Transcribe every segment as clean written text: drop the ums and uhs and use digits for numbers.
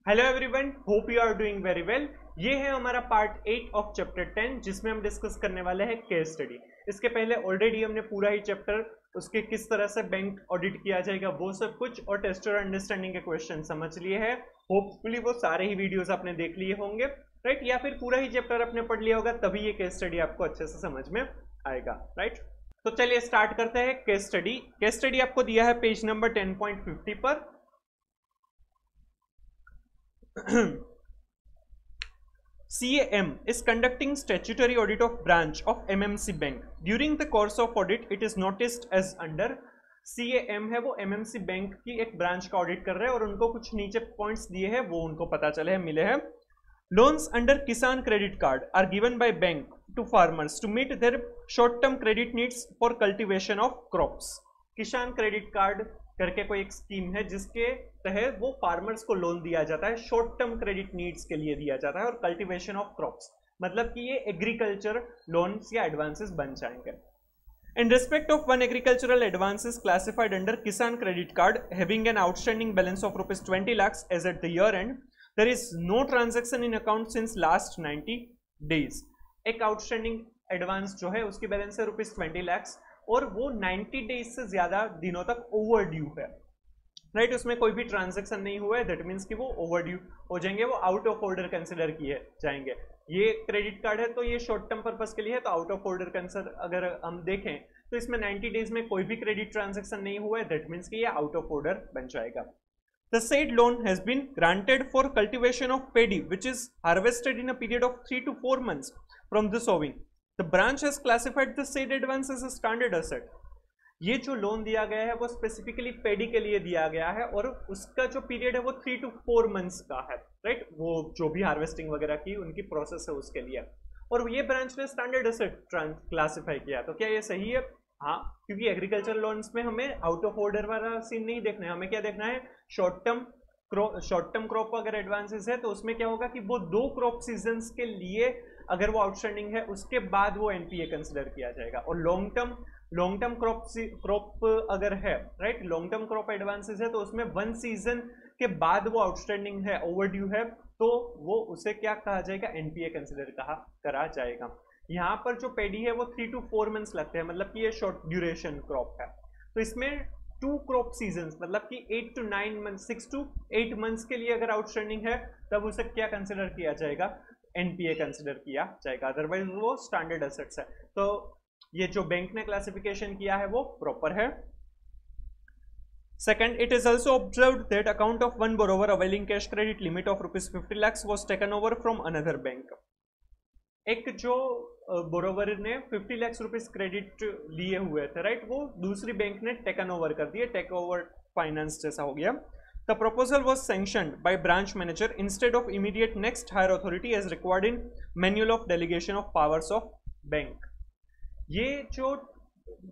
Hello everyone, hope you are doing very well. ये है हमारा पार्ट 8 ऑफ चैप्टर 10 जिसमें हम डिस्कस करने वाले हैं केस स्टडी। इसके पहले ऑलरेडी हमने पूरा ही चैप्टर उसके किस तरह से बैंक ऑडिट किया जाएगा वो सब कुछ और टेस्टर अंडरस्टैंडिंग के क्वेश्चन समझ लिए हैं। होपफुली वो सारे ही वीडियोस आपने देख लिए होंगे, राइट, या फिर पूरा ही चैप्टर आपने पढ़ लिया होगा, तभी ये केस स्टडी आपको अच्छे से समझ में आएगा, राइट। तो चलिए स्टार्ट करते हैं केस स्टडी। केस स्टडी आपको दिया है पेज नंबर 10.50 पर। CAM is conducting statutory audit of branch of MMC Bank. During the course of audit, it is noticed as under CAM है वो MMC बैंक की एक ब्रांच का ऑडिट कर रहे हैं और उनको कुछ नीचे पॉइंट्स दिए हैं वो उनको पता चले हैं, मिले हैं। Loans under Kisan credit card are given by bank to farmers to meet their short-term credit needs for cultivation of crops. किसान क्रेडिट कार्ड करके कोई एक स्कीम है जिसके तहत वो फार्मर्स को लोन दिया जाता है, शॉर्ट टर्म क्रेडिट नीड्स के लिए दिया जाता है और कल्टीवेशन ऑफ क्रॉप्स, मतलब कि ये एग्रीकल्चर लोन्स या एडवांसेस बन जाएंगे। In respect of one agricultural advance is classified under Kisan credit card having an outstanding balance of rupees 20 lakhs as at the year end. There is no transaction in account since last 90 days. एक outstanding advance जो है उसकी balance है rupees 20 lakhs और वो 90 days से ज्यादा दिनों तक ओवर ड्यू है, राइट। उसमें कोई भी ट्रांजैक्शन नहीं हुआ है, दैट मीन्स कि वो ओवर ड्यू हो जाएंगे, वो आउट ऑफ ऑर्डर कंसिडर किए जाएंगे। ये क्रेडिट कार्ड है तो ये शॉर्ट टर्म पर्पस के लिए है, तो आउट ऑफ ऑर्डर कंसिडर अगर हम देखें तो इसमें 90 डेज में कोई भी क्रेडिट ट्रांजेक्शन नहीं हुआ है, दैट मीन्स कि ये आउट ऑफ ऑर्डर बन जाएगा। The said loan has been granted for cultivation of paddy which is harvested in a period of 3 to 4 months from the sowing. The branch has classified the said advance as a standard asset. ये जो loan दिया गया है वो specifically पेडी के लिए दिया गया है और उसका जो पीरियड है वो 3 to 4 मंथ्स का है, राइट। वो जो भी हार्वेस्टिंग वगैरह की उनकी प्रोसेस है उसके लिए, और ये ब्रांच ने स्टैंडर्ड एसेट क्लासिफाई किया। तो क्या ये सही है? हाँ, क्योंकि एग्रीकल्चर लोन्स में हमें आउट ऑफ ऑर्डर वाला सीन नहीं देखना है, हमें क्या देखना है, शॉर्ट टर्म क्रॉप अगर एडवांसेस है तो उसमें क्या होगा कि वो 2 क्रॉप सीजन्स के लिए अगर वो आउटस्टैंडिंग है उसके बाद वो एनपीए कंसिडर किया जाएगा। और लॉन्ग टर्म क्रॉप अगर है, right, long term crop advances है तो उसमें 1 सीजन के बाद वो आउटस्टैंडिंग है, ओवरड्यू है, तो वो उसे क्या कहा जाएगा, एनपीए कंसिडर करा जाएगा। यहाँ पर जो पेडी है वो 3 to 4 मंथ्स लगते हैं, मतलब कि ये शॉर्ट ड्यूरेशन क्रॉप है। तो इसमें 2 क्रॉप सीजन्स मतलब कि 8 to 9 मंथ्स, 6 to 8 मंथ्स के लिए अगर आउटस्टैंडिंग है तब उसे क्या कंसिडर किया जाएगा, एनपीए कंसिडर किया जाएगा, अदरवाइज वो स्टैंडर्ड एसेट्स है। तो ये जो बैंक ने क्लासिफिकेशन किया है वो प्रॉपर है। Second, it is also observed that account of one borrower availing cash credit limit of rupees 50 lakhs was taken over from another bank. एक जो बोरोवर ने 50 लाख रुपीस क्रेडिट लिए हुए थे, राइट, वो दूसरी बैंक ने टेकन ओवर कर दिए, टेक ओवर फाइनेंस जैसा हो गया। The proposal was sanctioned by branch manager instead of immediate next higher authority as required in manual of delegation of powers of bank. ये जो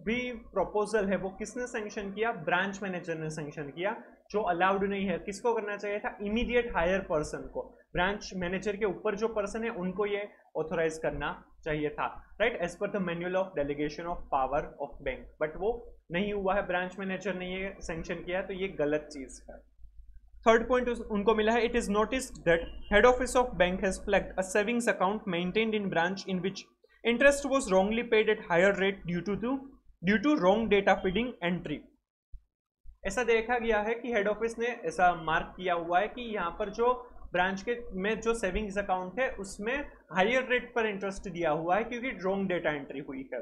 भी प्रपोजल है वो किसने सैंक्शन किया, ब्रांच मैनेजर ने सैंक्शन किया, जो अलाउड नहीं है। किसको करना चाहिए था, इमीडिएट हायर पर्सन को, ब्रांच मैनेजर के ऊपर जो पर्सन है उनको ये ऑथोराइज करना चाहिए था, right, as per the manual of delegation of power of bank, but वो नहीं हुआ है, ब्रांच मैनेजर ने ये सैंक्शन किया, तो ये गलत चीज है। थर्ड पॉइंट उनको मिला है, it is noticed that head office of bank has flagged a savings account maintained in branch in which interest was wrongly paid at higher rate due to wrong data feeding entry. ऐसा देखा गया है कि head office ने ऐसा mark किया हुआ है कि यहाँ पर जो ब्रांच के में जो सेविंग्स अकाउंट है उसमें हायर रेट पर इंटरेस्ट दिया हुआ है क्योंकि रॉन्ग डेटा एंट्री हुई है।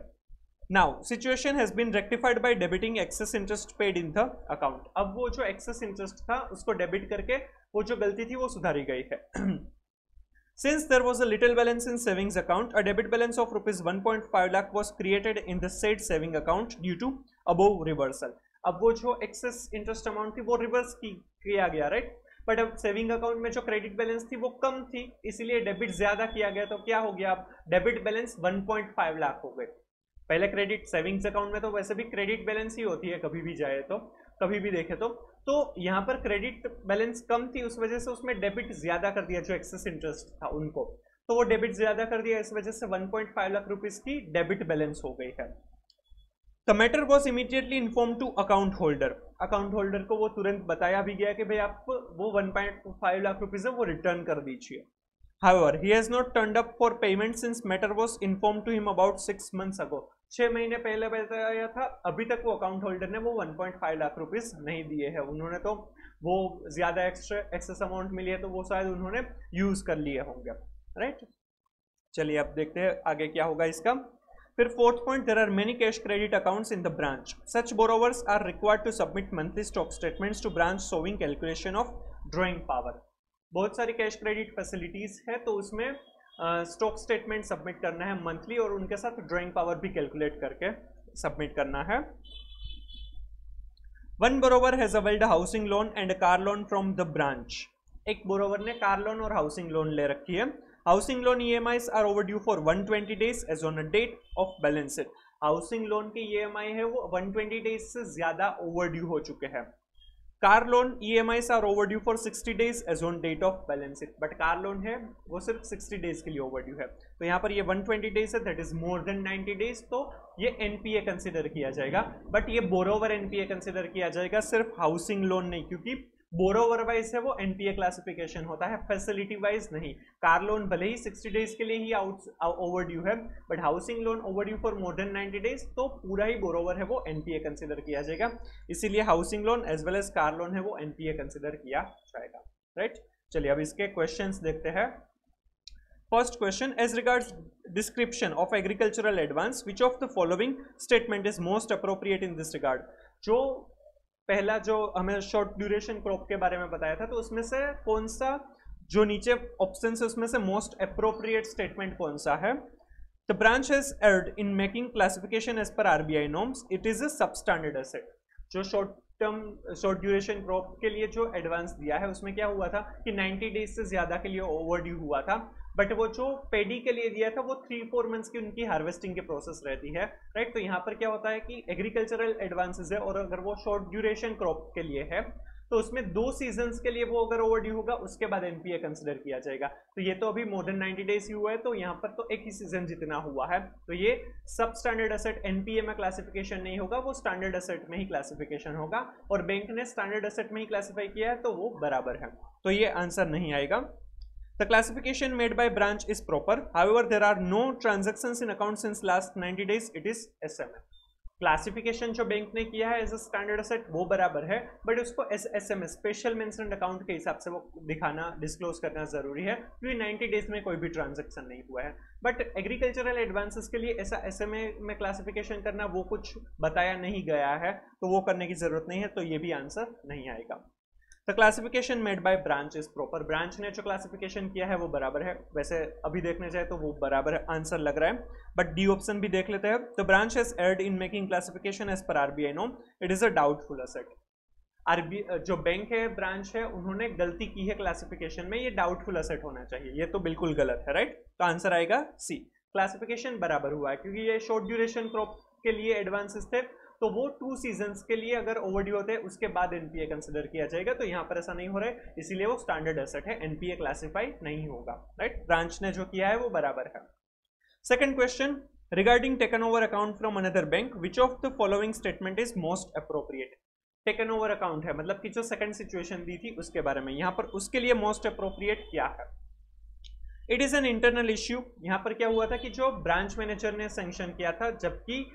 Now situation has been rectified by debiting excess interest paid in the account. अब वो जो एक्सेस इंटरेस्ट था उसको डेबिट करके वो जो गलती थी वो सुधारी गई है। Since there was a little balance in savings account, a debit balance of rupees 1.5 lakh was created in the said saving account due to above reversal. अब वो जो एक्सेस इंटरेस्ट अमाउंट थी वो रिवर्स किया गया, राइट, बट अब saving account में जो क्रेडिट बैलेंस थी वो कम थी, इसीलिए डेबिट ज्यादा किया गया, तो क्या हो गया, अब डेबिट बैलेंस 1.5 लाख हो गए। पहले क्रेडिट सेविंग्स अकाउंट में तो वैसे भी क्रेडिट बैलेंस ही होती है, कभी भी जाए तो, कभी भी देखे तो यहाँ पर क्रेडिट बैलेंस कम थी, उस वजह से उसमें डेबिट ज्यादा कर दिया, जो एक्सेस इंटरेस्ट था उनको, तो वो डेबिट ज्यादा कर दिया, इस वजह से 1.5 लाख रुपीस की डेबिट बैलेंस हो गई है। The matter was immediately informed to account holder. Account holder को वो तुरंत बताया भी गया कि भाई आप वो 1.5 लाख रुपीज है वो रिटर्न कर दीजिए. However, he has not turned up for payment since matter was informed to him about 6 months ago. 6 महीने पहले बताया था, अभी तक वो अकाउंट होल्डर ने वो 1.5 लाख रुपीस नहीं दिए हैं. उन्होंने तो वो ज्यादा एक्सेस अमाउंट मिली है तो वो शायद उन्होंने यूज कर लिए होंगे. राइट, चलिए अब देखते हैं आगे क्या होगा इसका. फिर fourth point, there are many cash credit accounts in the branch. Such borrowers are required to submit monthly stock statements to branch showing calculation of drawing power. बहुत सारी कैश क्रेडिट फैसिलिटीज है तो उसमें स्टॉक स्टेटमेंट सबमिट करना है monthly और उनके साथ ड्रॉइंग पावर भी कैलकुलेट करके सबमिट करना है. One borrower has availed housing loan and car loan from the branch. एक बोरोवर ने कार लोन और हाउसिंग लोन ले रखी है. Housing loan EMIs are overdue for 120 days as on a date of balance sheet. Housing loan की EMI है वो 120 days से ज्यादा ओवरड्यू हो चुके हैं. Car loan EMIs are overdue for 60 days as on date of balance sheet. But car loan है वो सिर्फ 60 days के लिए ओवरड्यू है. तो यहाँ पर ये 120 days है, that is more than 90 days, तो ये NPA कंसिडर किया जाएगा. बट ये बोरोवर NPA कंसिडर किया जाएगा, सिर्फ हाउसिंग लोन नहीं, क्योंकि बोरोवर वाइज है वो NPA क्लासिफिकेशन होता है, फैसिलिटी वाइज नहीं. कार लोन भले ही 60 days के लिए ही ओवरड्यू है, but housing loan overdue for more than 90 days, तो पूरा ही बोरोवर है वो NPA कंसिडर किया जाएगा. इसीलिए housing loan as well as car loan है वो NPA कंसिडर किया जाएगा. राइट, चलिए अब इसके क्वेश्चंस देखते हैं. First question, as regards description of agricultural advance which of the following statement is most appropriate in this regard. जो पहला जो हमें शॉर्ट ड्यूरेशन क्रॉप के बारे में बताया था, तो उसमें से कौन सा जो नीचे ऑप्शन है उसमें से मोस्ट अप्रोप्रिएट स्टेटमेंट कौन सा है. The branch has erred in making classification as per RBI norms. It is a substandard asset. जो शॉर्ट ड्यूरेशन क्रॉप के लिए जो एडवांस दिया है उसमें क्या हुआ था कि 90 days से ज्यादा के लिए ओवरड्यू हुआ था. बट वो जो पेडी के लिए दिया था वो 3-4 months की उनकी हार्वेस्टिंग की प्रोसेस रहती है. राइट, तो यहाँ पर क्या होता है कि एग्रीकल्चरल एडवांसेस है और अगर वो शॉर्ट ड्यूरेशन क्रॉप के लिए है तो उसमें 2 सीजन्स के लिए वो अगर ओवरड्यू होगा उसके बाद NPA कंसिडर किया जाएगा. तो ये तो अभी मोर देन 90 days ही हुआ है, तो यहाँ पर तो एक ही सीजन जितना हुआ है, तो ये सब स्टैंडर्ड एसेट NPA में क्लासिफिकेशन नहीं होगा, वो स्टैंडर्ड एसेट में ही क्लासिफिकेशन होगा. और बैंक ने स्टैंडर्ड एसेट में ही क्लासिफाई किया है तो वो बराबर है, तो ये आंसर नहीं आएगा. The classification made by branch is proper. However, there are no transactions in account since last 90 days. It is SMA. Classification जो बैंक ने किया है एज अ स्टैंडर्ड एसेट वो बराबर है, बट उसको SMA स्पेशल मेंशन्ड अकाउंट के हिसाब से वो दिखाना, डिस्क्लोज करना जरूरी है, क्योंकि 90 days में कोई भी ट्रांजैक्शन नहीं हुआ है. बट एग्रीकल्चरल एडवांसेस के लिए ऐसा SMA में क्लासिफिकेशन करना वो कुछ बताया नहीं गया है, तो वो करने की जरूरत नहीं है, तो ये भी आंसर नहीं आएगा. The classification made by branch is proper. Branch ने जो क्लासिफिकेशन किया है वो बराबर है. वैसे अभी देखने जाए तो वो बराबर आंसर लग रहा है, बट डी ऑप्शन भी देख लेते हैं. The branch has erred in making classification as per RBI norm. It is a doubtful asset. जो बैंक है, ब्रांच है, उन्होंने गलती की है क्लासिफिकेशन में, ये डाउटफुल एसेट होना चाहिए, ये तो बिल्कुल गलत है. राइट, तो आंसर आएगा C. क्लासिफिकेशन बराबर हुआ है क्योंकि ये शॉर्ट ड्यूरेशन क्रॉप के लिए एडवांसेस थे, तो वो 2 सीजन्स के लिए अगर ओवरड्यू होते हैं उसके बाद NPA कंसिडर किया जाएगा. तो यहाँ पर ऐसा नहीं हो रहा है, इसीलिए वो स्टैंडर्ड एसेट है, NPA क्लासिफाई नहीं होगा. राइट, ब्रांच ने जो किया है वो बराबर है. Second question, regarding taken over account from another bank, which of the following statement is most appropriate. Taken over account है, मतलब कि जो सेकंड सिचुएशन दी थी उसके बारे में, यहाँ पर उसके लिए मोस्ट अप्रोप्रिएट क्या है. It is an internal issue. यहाँ पर क्या हुआ था कि जो ब्रांच मैनेजर ने सैंक्शन किया था, जबकि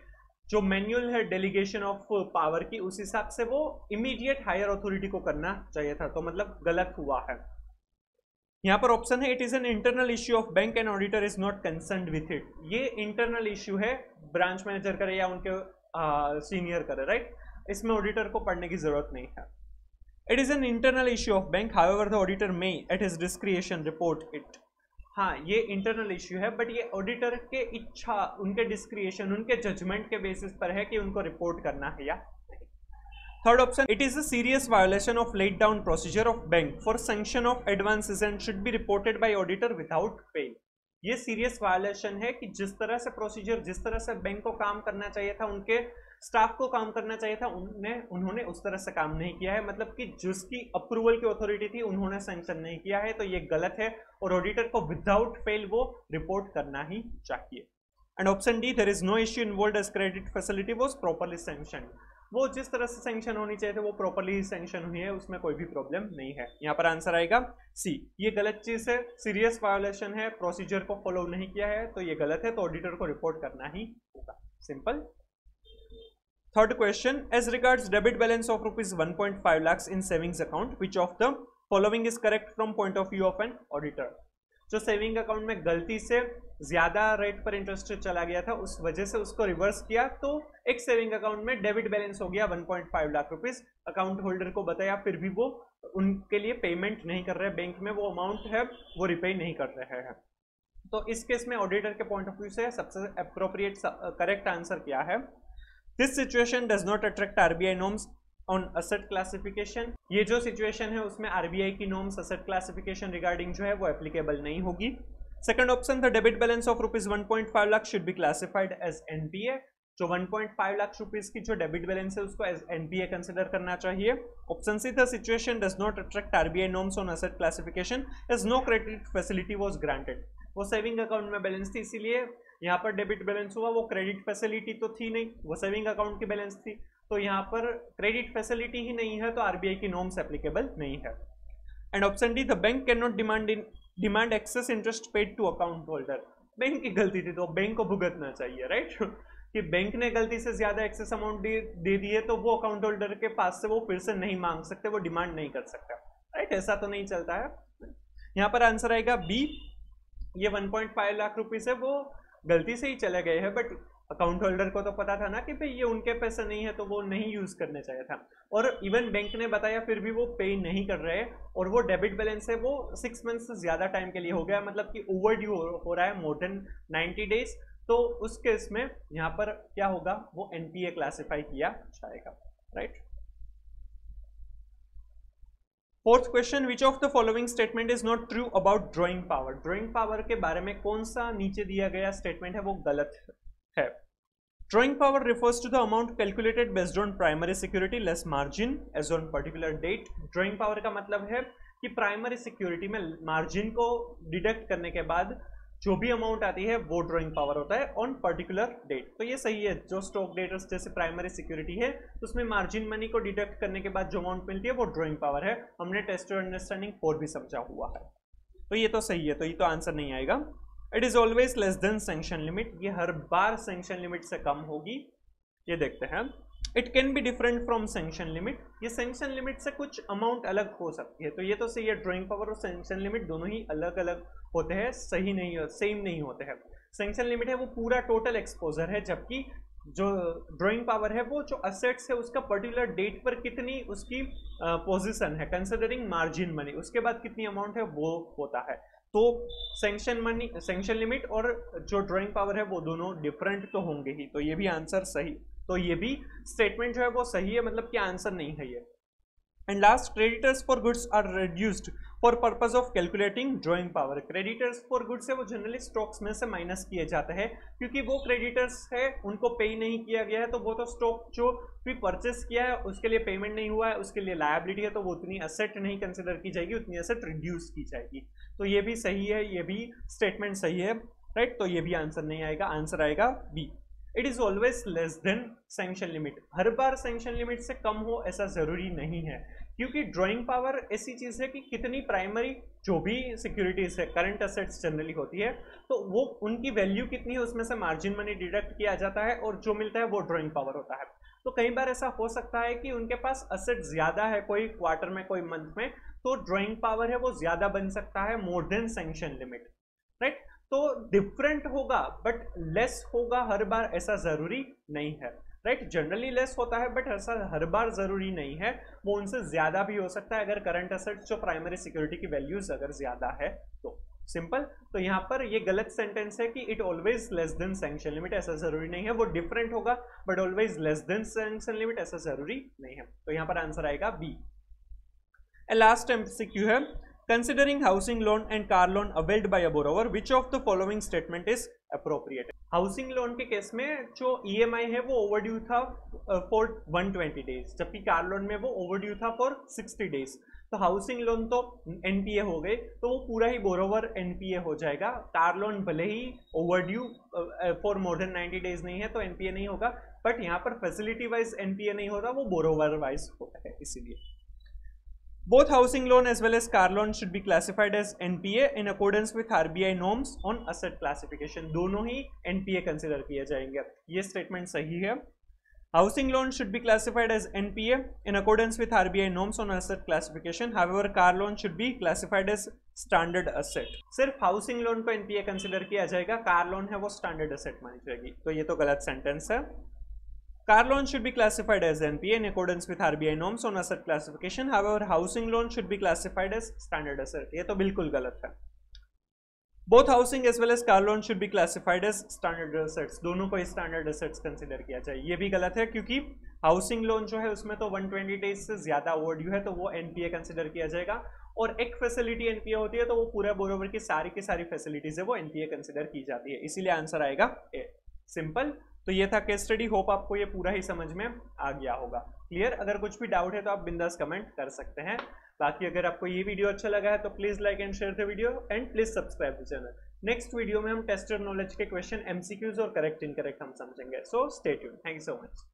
जो मैनुअल है डेलीगेशन ऑफ पावर की, उस हिसाब से वो इमीडिएट हायर अथॉरिटी को करना चाहिए था, तो मतलब गलत हुआ है. यहाँ पर ऑप्शन है, it is an internal issue of bank and auditor is not concerned with it. ये इंटरनल इश्यू है, ब्रांच मैनेजर करे या उनके सीनियर करे. राइट, इसमें ऑडिटर को पढ़ने की जरूरत नहीं है. It is an internal issue of bank, however the auditor may at his डिस्क्रिएशन report it. हाँ, ये इंटरनल इश्यू है, बट ये ऑडिटर के इच्छा, उनके डिस्क्रिएशन, उनके जजमेंट के बेसिस पर है कि उनको रिपोर्ट करना है या नहीं. Third option, it is a serious violation of laid down procedure of bank for sanction of advances and should be reported by auditor without pay. ये सीरियस वायोलेशन है कि जिस तरह से प्रोसीजर, जिस तरह से बैंक को काम करना चाहिए था, उनके स्टाफ को काम करना चाहिए था, उन्होंने उस तरह से काम नहीं किया है. मतलब कि जिसकी अप्रूवल की अथॉरिटी थी उन्होंने सैंक्शन नहीं किया है, तो ये गलत है और ऑडिटर को विदाउट फेल वो रिपोर्ट करना ही चाहिए. And option D, there is no issue involved as credit facility was properly sanctioned. वो जिस तरह से सैंक्शन होनी चाहिए थे वो प्रॉपरली सैंक्शन हुई है, उसमें कोई भी प्रॉब्लम नहीं है। यहाँ पर आंसर आएगा सी। ये गलत चीज है, सीरियस वायोलेशन है, प्रोसीजर को फॉलो नहीं किया है तो ये गलत है, तो ऑडिटर को रिपोर्ट करना ही होगा। Simple. Third question, as regards debit balance of ₹1.5 lakhs in savings account, which of the following is correct from point of view of an auditor. जो सेविंग अकाउंट में गलती से ज्यादा रेट पर इंटरेस्ट चला गया था, उस वजह से उसको रिवर्स किया, तो एक सेविंग अकाउंट में डेबिट बैलेंस हो गया 1.5 लाख रुपीस। अकाउंट होल्डर को बताया, फिर भी वो उनके लिए पेमेंट नहीं कर रहे, बैंक में वो अमाउंट है वो रिपे नहीं कर रहे हैं। तो इस केस में ऑडिटर के पॉइंट ऑफ व्यू से सबसे अप्रोप्रिएट करेक्ट आंसर क्या है? This situation does not attract RBI norms on asset classification. ये जो सिचुएशन है उसमें आरबीआई की नॉर्म्स असेट क्लासिफिकेशन रिगार्डिंग जो है वो एप्लीकेबल नहीं होगी। Second option, the debit balance of ₹1.5 lakh should be classified as NPA. जो 1.5 लाख रुपीस की जो डेबिट बैलेंस है उसको एज एनपीए कंसिडर करना चाहिए। Option C, the situation does not attract RBI norms on asset classification as no credit facility was granted. वो saving account में balance थी, इसीलिए यहाँ पर डेबिट बैलेंस हुआ। वो क्रेडिट फैसिलिटी तो थी नहीं, वो सेविंग अकाउंट की बैलेंस थी, तो यहाँ पर क्रेडिट फैसिलिटी ही नहीं है, तो आरबीआई की नॉर्म्स एप्लीकेबल नहीं है। And option D, the bank can not demand excess interest paid to account holder. Bank की गलती थी तो बैंक को भुगतना चाहिए, राइट? कि बैंक ने गलती से ज्यादा एक्सेस अमाउंट दे दी है तो वो अकाउंट होल्डर के पास से वो फिर से नहीं मांग सकते, वो डिमांड नहीं कर सकता, राइट? ऐसा तो नहीं चलता है। यहाँ पर आंसर आएगा बी। ये 1.5 लाख रुपीस है वो गलती से ही चले गए हैं, बट अकाउंट होल्डर को तो पता था ना कि भाई ये उनके पैसे नहीं है, तो वो नहीं यूज करने चाहिए था। और इवन बैंक ने बताया फिर भी वो पे नहीं कर रहे, और वो डेबिट बैलेंस है वो 6 मंथ से ज्यादा टाइम के लिए हो गया, मतलब कि ओवर ड्यू हो रहा है, मोर देन 90 डेज। तो उस केस में यहाँ पर क्या होगा, वो एनपीए क्लासिफाई किया जाएगा, right? Fourth question, which of the following statement is not true about drawing power. Drawing power के बारे में कौन सा नीचे दिया गया स्टेटमेंट है वो गलत है? Drawing power refers to the amount calculated based on primary security less margin as on particular date. Drawing power का मतलब है कि प्राइमरी सिक्योरिटी में मार्जिन को डिडक्ट करने के बाद जो भी अमाउंट आती है वो ड्रॉइंग पावर होता है ऑन पर्टिकुलर डेट। तो ये सही है, जो स्टॉक डेटर्स जैसे प्राइमरी सिक्योरिटी है तो उसमें मार्जिन मनी को डिडक्ट करने के बाद जो अमाउंट मिलती है वो ड्रॉइंग पावर है। हमने टेस्ट और अंडरस्टैंडिंग 4 भी समझा हुआ है, तो ये तो सही है, तो ये तो आंसर नहीं आएगा। It is always less than sanction limit, ये हर बार सैंक्शन लिमिट से कम होगी। ये देखते हैं, it can be different from sanction limit, ये सैंक्शन लिमिट से कुछ अमाउंट अलग हो सकती है, तो ये तो सही है। ड्रॉइंग पावर और सैंक्शन लिमिट दोनों ही अलग अलग होते हैं, सही नहीं, सेम नहीं होते हैं। सैंक्शन लिमिट है वो पूरा टोटल एक्सपोजर है, जबकि जो ड्रॉइंग पावर है वो जो असेट्स है उसका पर्टिकुलर डेट पर कितनी उसकी पोजीशन है कंसिडरिंग मार्जिन मनी, उसके बाद कितनी अमाउंट है वो होता है। तो सैंक्शन मनी, सैंक्शन लिमिट और जो ड्रॉइंग पावर है वो दोनों डिफरेंट तो होंगे ही, तो ये भी आंसर सही, तो ये भी स्टेटमेंट जो है वो सही है, मतलब कि आंसर नहीं है ये। And last, creditors for goods are reduced for purpose of calculating drawing power. Creditors for goods है वो जनरली स्टॉक्स में से माइनस किए जाते हैं, क्योंकि वो क्रेडिटर्स है उनको पे नहीं किया गया है, तो वो तो स्टॉक जो भी परचेस किया है उसके लिए पेमेंट नहीं हुआ है, उसके लिए लायबिलिटी है, तो वो उतनी एसेट नहीं कंसिडर की जाएगी, उतनी एसेट रिड्यूस की जाएगी। तो ये भी सही है, ये भी स्टेटमेंट सही है, राइट? तो ये भी आंसर नहीं आएगा, आंसर आएगा B. It is always less than sanction limit, हर बार सैंक्शन लिमिट से कम हो ऐसा जरूरी नहीं है, क्योंकि ड्रॉइंग पावर ऐसी चीज है कि कितनी प्राइमरी जो भी सिक्योरिटीज है, करंट एसेट्स जनरली होती है, तो वो उनकी वैल्यू कितनी है उसमें से मार्जिन मनी डिडक्ट किया जाता है, और जो मिलता है वो ड्रॉइंग पावर होता है। तो कई बार ऐसा हो सकता है कि उनके पास एसेट ज्यादा है, कोई क्वार्टर में कोई मंथ में, तो ड्रॉइंग पावर है वो ज्यादा बन सकता है more than sanction limit, right? तो डिफरेंट होगा बट लेस होगा हर बार, ऐसा जरूरी नहीं है, राइट? जनरली लेस होता है बट ऐसा हर बार जरूरी नहीं है, वो उनसे ज्यादा भी हो सकता है अगर करंट एसेट्स जो प्राइमरी सिक्योरिटी की वैल्यूज अगर ज्यादा है तो। सिंपल। तो यहाँ पर ये गलत सेंटेंस है कि it always less than sanction limit, ऐसा जरूरी नहीं है, वो डिफरेंट होगा but always less than sanction limit ऐसा जरूरी नहीं है, तो यहाँ पर आंसर आएगा बी। लास्ट एमसीक्यू है, considering housing loan and car loan availed bye a borrower, which of the following statement is appropriate. Housing loan के केस में जो ईएमआई है वो ओवरड्यू था फॉर 120 डेज, जबकि कार लोन में वो ओवरड्यू था फॉर 60 डेज। तो हाउसिंग लोन तो एनपीए हो गए, तो वो पूरा ही बोरोवर एनपीए हो जाएगा। कार लोन भले ही overdue for more than 90 days नहीं है तो एनपीए नहीं होगा, बट यहाँ पर फैसिलिटी वाइज एनपीए नहीं होता, वो बोरोवर वाइज होता है, इसीलिए। Both housing loan as well as car loan should be classified as NPA in accordance with RBI norms on asset classification. दोनों ही NPA कंसिडर किए जाएंगे, ये स्टेटमेंट सही है। Housing loan should be classified as NPA in accordance with RBI norms on asset classification. However, car loan should be classified as standard asset. सिर्फ housing loan को NPA consider किया जाएगा, car loan है वो standard asset मानी जाएगी, तो ये तो गलत सेंटेंस है। Car loan should be classified as NPA in accordance with RBI norms on asset classification. However, housing loan should be classified as standard asset. ये तो बिल्कुल गलत है। Both housing as well as car loan should be classified as standard assets. दोनों को standard assets consider किया जाए, ये भी गलत है, क्योंकि हाउसिंग लोन जो है उसमें तो 120 डेज से ज्यादा ओवरड्यू है, तो वो एनपीए कंसिडर किया जाएगा, और एक फैसिलिटी एनपीए होती है तो वो पूरा बोरोवर की सारी फैसिलिटीज है वो एनपीए कंसिडर की जाती है, इसीलिए आंसर आएगा ए। सिंपल। तो ये था केस स्टडी, होप आपको ये पूरा ही समझ में आ गया होगा। क्लियर? अगर कुछ भी डाउट है तो आप बिंदास कमेंट कर सकते हैं। बाकी अगर आपको ये वीडियो अच्छा लगा है तो please like and share the video and please subscribe the channel. Next video में हम टेस्टेड नॉलेज के क्वेश्चन, एमसीक्यूज और करेक्ट इनकरेक्ट हम समझेंगे, so stay tuned. Thank you so much.